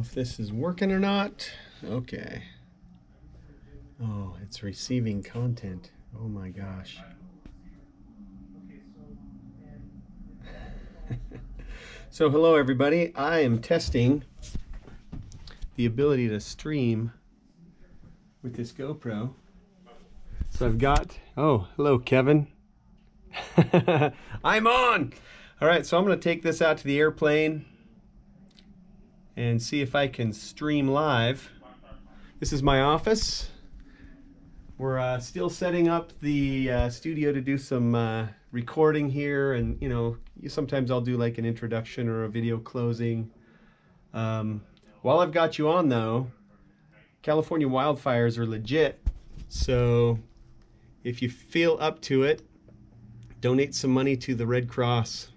if this is working or not. Okay. Oh, it's receiving content. Oh my gosh. So hello everybody. I am testing the ability to stream with this GoPro. So I've got, oh, hello Kevin. I'm on. All right, so I'm going to take this out to the airplane and see if I can stream live. This is my office. We're still setting up the studio to do some recording here, and you know, sometimes I'll do like an introduction or a video closing. While I've got you on though, California wildfires are legit, so if you feel up to it, donate some money to the Red Cross.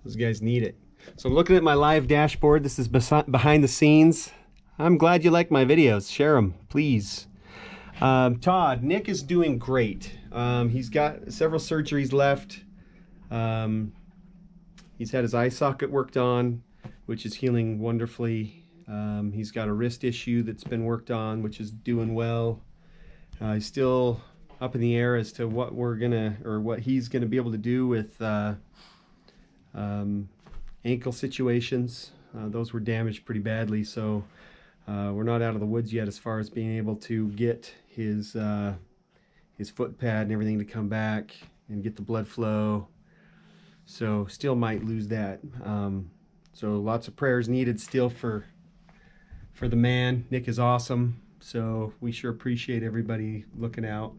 Those guys need it. So I'm looking at my live dashboard. This is behind the scenes. I'm glad you like my videos. Share them, please. Todd, Nick is doing great. He's got several surgeries left. He's had his eye socket worked on, which is healing wonderfully. He's got a wrist issue that's been worked on, which is doing well. He's still up in the air as to what we're gonna, or what he's gonna be able to do with ankle situations. Those were damaged pretty badly, so we're not out of the woods yet as far as being able to get his foot pad and everything to come back and get the blood flow. So still might lose that. So lots of prayers needed still for the man. Nick is awesome, so we sure appreciate everybody looking out.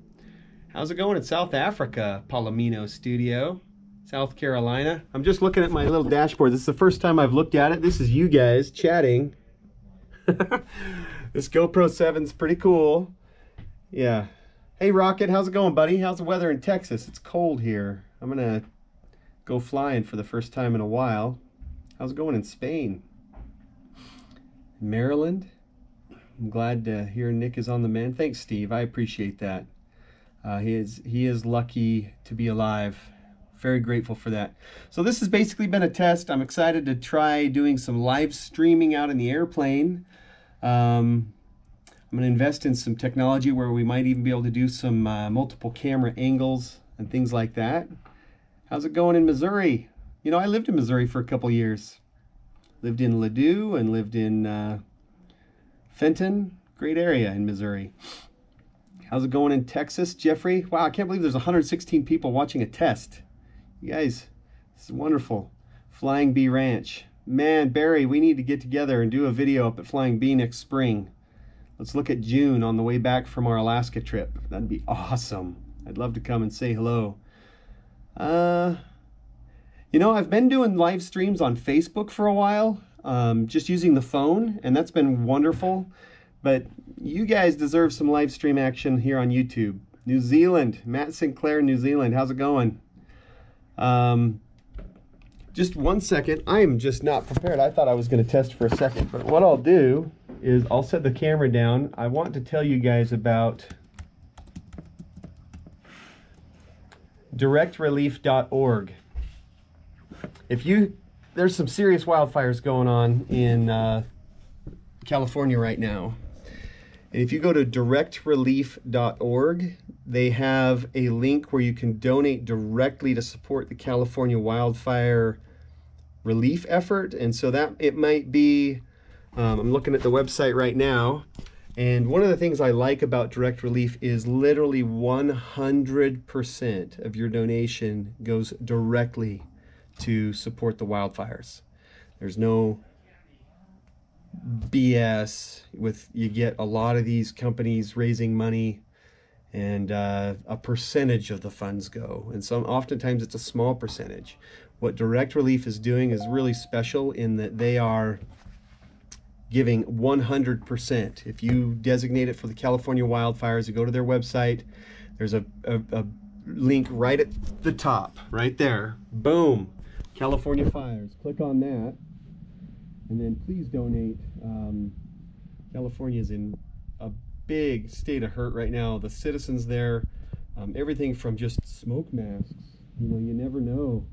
How's it going in South Africa, Palomino Studio, South Carolina? I'm just looking at my little dashboard. This is the first time I've looked at it. This is you guys chatting. This GoPro 7's pretty cool. Yeah. Hey Rocket, how's it going, buddy? How's the weather in Texas? It's cold here. I'm gonna go flying for the first time in a while. How's it going in Spain? Maryland? I'm glad to hear Nick is on the mend. Thanks, Steve. I appreciate that. He is lucky to be alive. Very grateful for that. So this has basically been a test. I'm excited to try doing some live streaming out in the airplane. I'm going to invest in some technology where we might even be able to do some multiple camera angles and things like that. How's it going in Missouri? You know, I lived in Missouri for a couple years. Lived in Ladue and lived in Fenton. Great area in Missouri. How's it going in Texas, Jeffrey? Wow, I can't believe there's 116 people watching a test. You guys, this is wonderful. Flying Bee Ranch. Man, Barry, we need to get together and do a video up at Flying Bee next spring. Let's look at June on the way back from our Alaska trip. That'd be awesome. I'd love to come and say hello. You know, I've been doing live streams on Facebook for a while, just using the phone, and that's been wonderful. But you guys deserve some live stream action here on YouTube. New Zealand, Matt Sinclair, New Zealand. How's it going? Just 1 second. I am just not prepared. I thought I was going to test for a second, but what I'll do is I'll set the camera down. I want to tell you guys about directrelief.org. There's some serious wildfires going on in California right now. And if you go to directrelief.org, they have a link where you can donate directly to support the California wildfire relief effort. And so that it might be, I'm looking at the website right now, and one of the things I like about Direct Relief is literally 100% of your donation goes directly to support the wildfires. There's no BS with, you get a lot of these companies raising money and a percentage of the funds go, and oftentimes it's a small percentage. What Direct Relief is doing is really special in that they are giving 100%. If you designate it for the California wildfires, you go to their website, there's a link right at the top, right there, boom, California fires. Click on that, and then please donate. California's in a big state of hurt right now. The citizens there, everything from just smoke masks. You know, you never know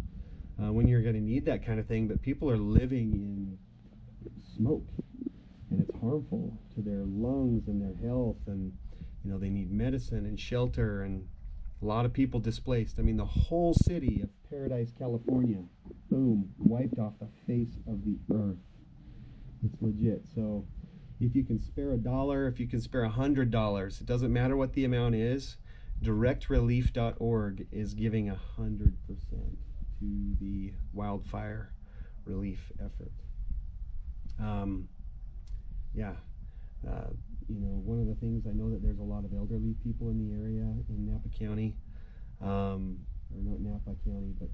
when you're going to need that kind of thing, but people are living in smoke, and it's harmful to their lungs and their health, and you know, they need medicine and shelter, and a lot of people displaced. I mean, the whole city of Paradise, California, boom, wiped off the face of the earth. It's legit. So if you can spare $1, if you can spare $100, it doesn't matter what the amount is, directrelief.org is giving 100% to the wildfire relief effort. Yeah, you know, one of the things, I know that there's a lot of elderly people in the area in Napa County, or not Napa County, but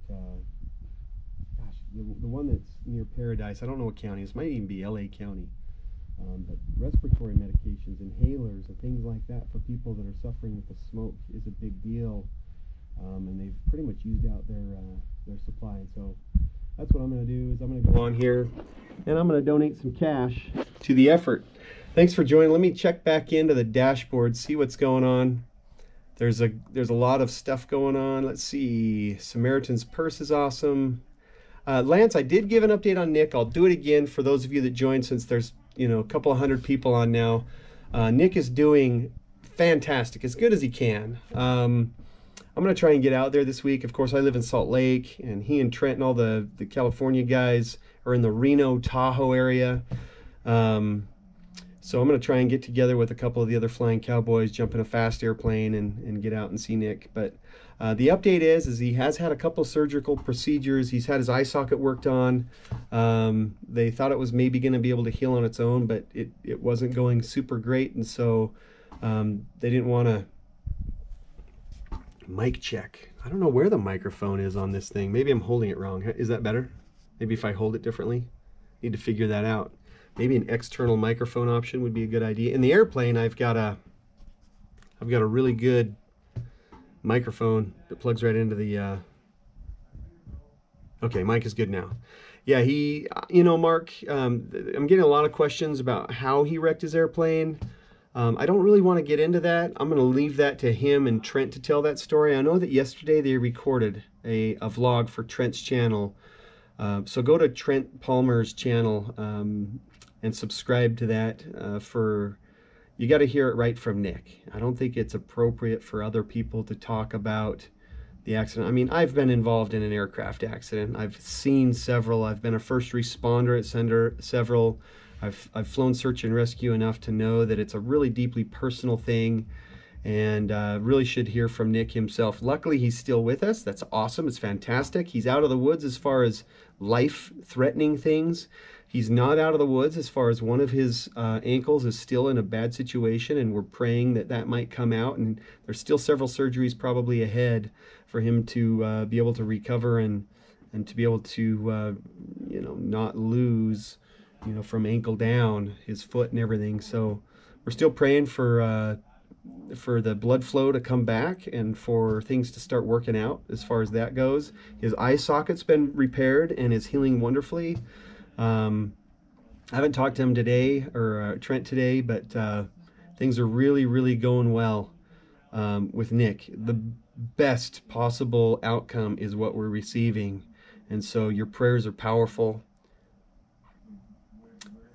gosh, the one that's near Paradise, I don't know what county, this might even be LA County, but respiratory medications, inhalers, and things like that for people that are suffering with the smoke is a big deal, and they've pretty much used out their supply. And so that's what I'm going to do, is I'm going to go on here and I'm going to donate some cash to the effort. Thanks for joining. Let me check back into the dashboard, see what's going on. There's a lot of stuff going on. Let's see. Samaritan's Purse is awesome. Lance, I did give an update on Nick. I'll do it again for those of you that joined, since there's, you know, a couple of hundred people on now. Nick is doing fantastic, as good as he can. I'm going to try and get out there this week. Of course, I live in Salt Lake, and he and Trent and all the California guys are in the Reno, Tahoe area. So I'm going to try and get together with a couple of the other flying cowboys, jump in a fast airplane, and get out and see Nick. But the update is he has had a couple of surgical procedures. He's had his eye socket worked on. They thought it was maybe going to be able to heal on its own, but it wasn't going super great. And so they didn't want to mic check. I don't know where the microphone is on this thing. Maybe I'm holding it wrong. Is that better? Maybe if I hold it differently? Need to figure that out. Maybe an external microphone option would be a good idea. In the airplane, I've got a really good microphone that plugs right into the okay, mic is good now. Yeah, you know, Mark, I'm getting a lot of questions about how he wrecked his airplane. I don't really want to get into that. I'm going to leave that to him and Trent to tell that story. I know that yesterday they recorded a vlog for Trent's channel. So go to Trent Palmer's channel and subscribe to that. You got to hear it right from Nick. I don't think it's appropriate for other people to talk about the accident. I mean, I've been involved in an aircraft accident. I've seen several. I've been a first responder at several. I've flown search and rescue enough to know that it's a really deeply personal thing, and really should hear from Nick himself. Luckily, he's still with us. That's awesome. It's fantastic. He's out of the woods as far as life-threatening things. He's not out of the woods as far as one of his ankles is still in a bad situation, and we're praying that that might come out. And there's still several surgeries probably ahead for him to be able to recover and to be able to, you know, not lose, you know, from ankle down, his foot and everything. So we're still praying for the blood flow to come back and for things to start working out as far as that goes. His eye socket's been repaired and is healing wonderfully. I haven't talked to him today, or Trent today, but things are really, really going well with Nick. The best possible outcome is what we're receiving, and so your prayers are powerful.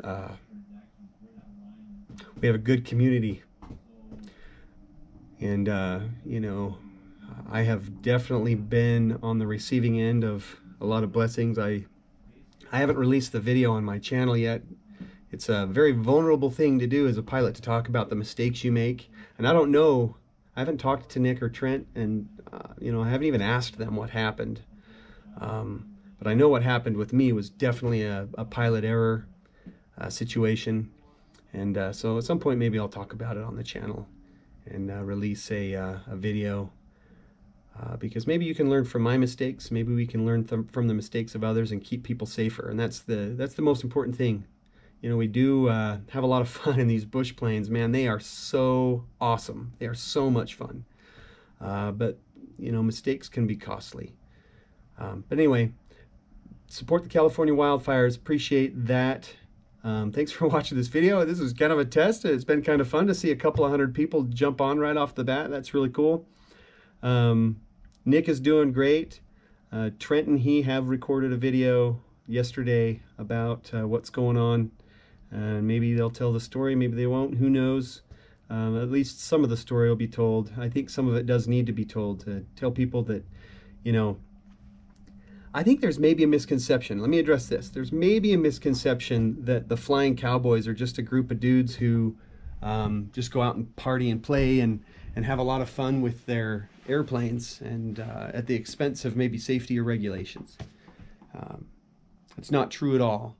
We have a good community, and you know, I have definitely been on the receiving end of a lot of blessings. I haven't released the video on my channel yet. It's a very vulnerable thing to do as a pilot, to talk about the mistakes you make. And I don't know, I haven't talked to Nick or Trent, and you know, I haven't even asked them what happened. But I know what happened with me was definitely a pilot error situation. And so at some point maybe I'll talk about it on the channel and release a video. Because maybe you can learn from my mistakes. Maybe we can learn from the mistakes of others and keep people safer. And that's the most important thing. You know, we do have a lot of fun in these bush planes. Man, they are so awesome. They are so much fun. But, you know, mistakes can be costly. But anyway, support the California wildfires. Appreciate that. Thanks for watching this video. This was kind of a test. It's been kind of fun to see a couple of hundred people jump on right off the bat. That's really cool. Nick is doing great. Trent and he have recorded a video. yesterday about what's going on. And maybe they'll tell the story, maybe they won't, who knows. At least some of the story will be told. I think some of it does need to be told, to tell people that, you know, I think there's maybe a misconception. Let me address this. There's maybe a misconception that the Flying Cowboys are just a group of dudes who just go out and party and play and have a lot of fun with their airplanes, and at the expense of maybe safety or regulations. It's not true at all.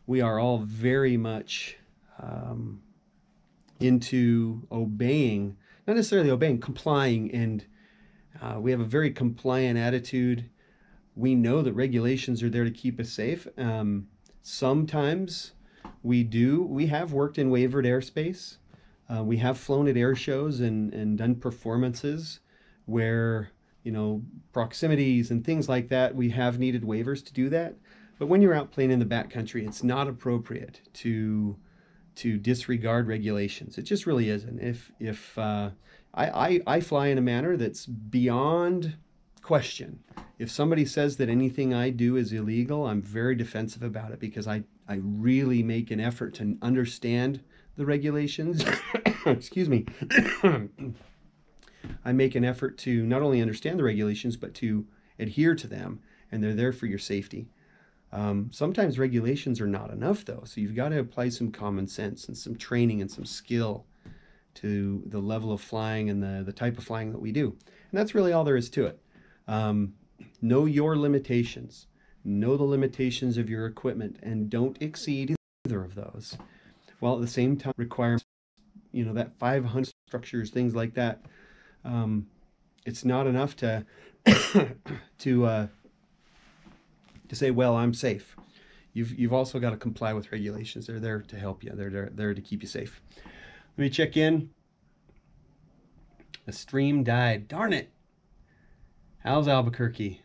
We are all very much into obeying, not necessarily obeying, complying, and we have a very compliant attitude. We know that regulations are there to keep us safe. Sometimes we have worked in waivered airspace. We have flown at air shows and done performances where, you know, proximities and things like that, we have needed waivers to do that. But when you're out playing in the backcountry, it's not appropriate to disregard regulations. It just really isn't. If I fly in a manner that's beyond question. If somebody says that anything I do is illegal, I'm very defensive about it, because I really make an effort to understand the regulations. Excuse me. I make an effort to not only understand the regulations, but to adhere to them, and they're there for your safety. Sometimes regulations are not enough, though, so you've got to apply some common sense and some training and some skill to the level of flying and the type of flying that we do. And that's really all there is to it. Know your limitations. Know the limitations of your equipment, and don't exceed either of those. While at the same time require, you know, that 500 structures, things like that. It's not enough to to say, well, I'm safe. You've also got to comply with regulations. They're there to help you. They're there to keep you safe. Let me check in. The stream died. Darn it. How's Albuquerque?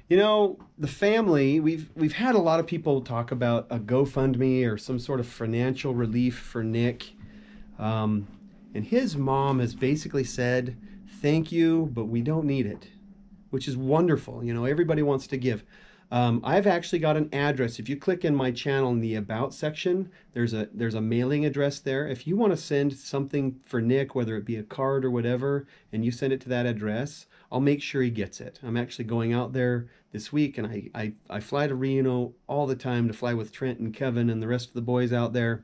You know, the family, we've had a lot of people talk about a GoFundMe or some sort of financial relief for Nick. And his mom has basically said, thank you, but we don't need it, which is wonderful. You know, everybody wants to give. I've actually got an address. If you click in my channel in the About section, there's a mailing address there. If you want to send something for Nick, whether it be a card or whatever, and you send it to that address, I'll make sure he gets it. I'm actually going out there this week, and I fly to Reno all the time to fly with Trent and Kevin and the rest of the boys out there.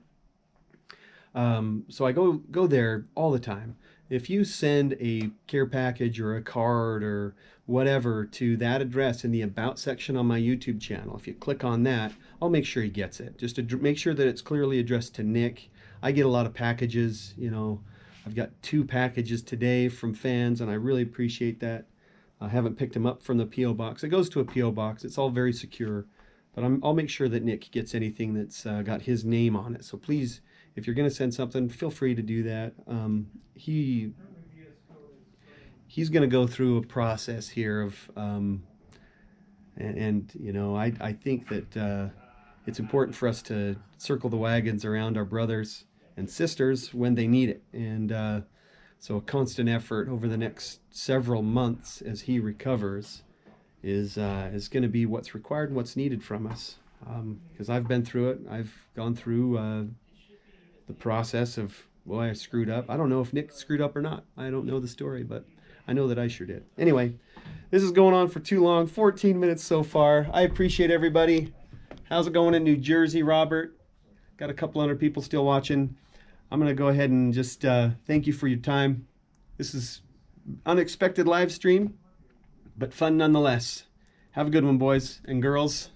So I go there all the time. If you send a care package or a card or whatever to that address in the About section on my YouTube channel, if you click on that, I'll make sure he gets it. Just to make sure that it's clearly addressed to Nick. I get a lot of packages, you know. I've got 2 packages today from fans, and I really appreciate that. I haven't picked them up from the P.O. box. It goes to a P.O. box. It's all very secure. But I'll make sure that Nick gets anything that's got his name on it. So please, if you're going to send something, feel free to do that. He's going to go through a process here of, and you know, I think that it's important for us to circle the wagons around our brothers and sisters when they need it. And so a constant effort over the next several months as he recovers is going to be what's required and what's needed from us. Because I've been through it. I've gone through the process of, well, I screwed up. I don't know if Nick screwed up or not. I don't know the story, but I know that I sure did. Anyway, this is going on for too long. 14 minutes so far. I appreciate everybody. How's it going in New Jersey, Robert? Got a couple hundred people still watching. I'm going to go ahead and just thank you for your time. This is unexpected live stream, but fun nonetheless. Have a good one, boys and girls.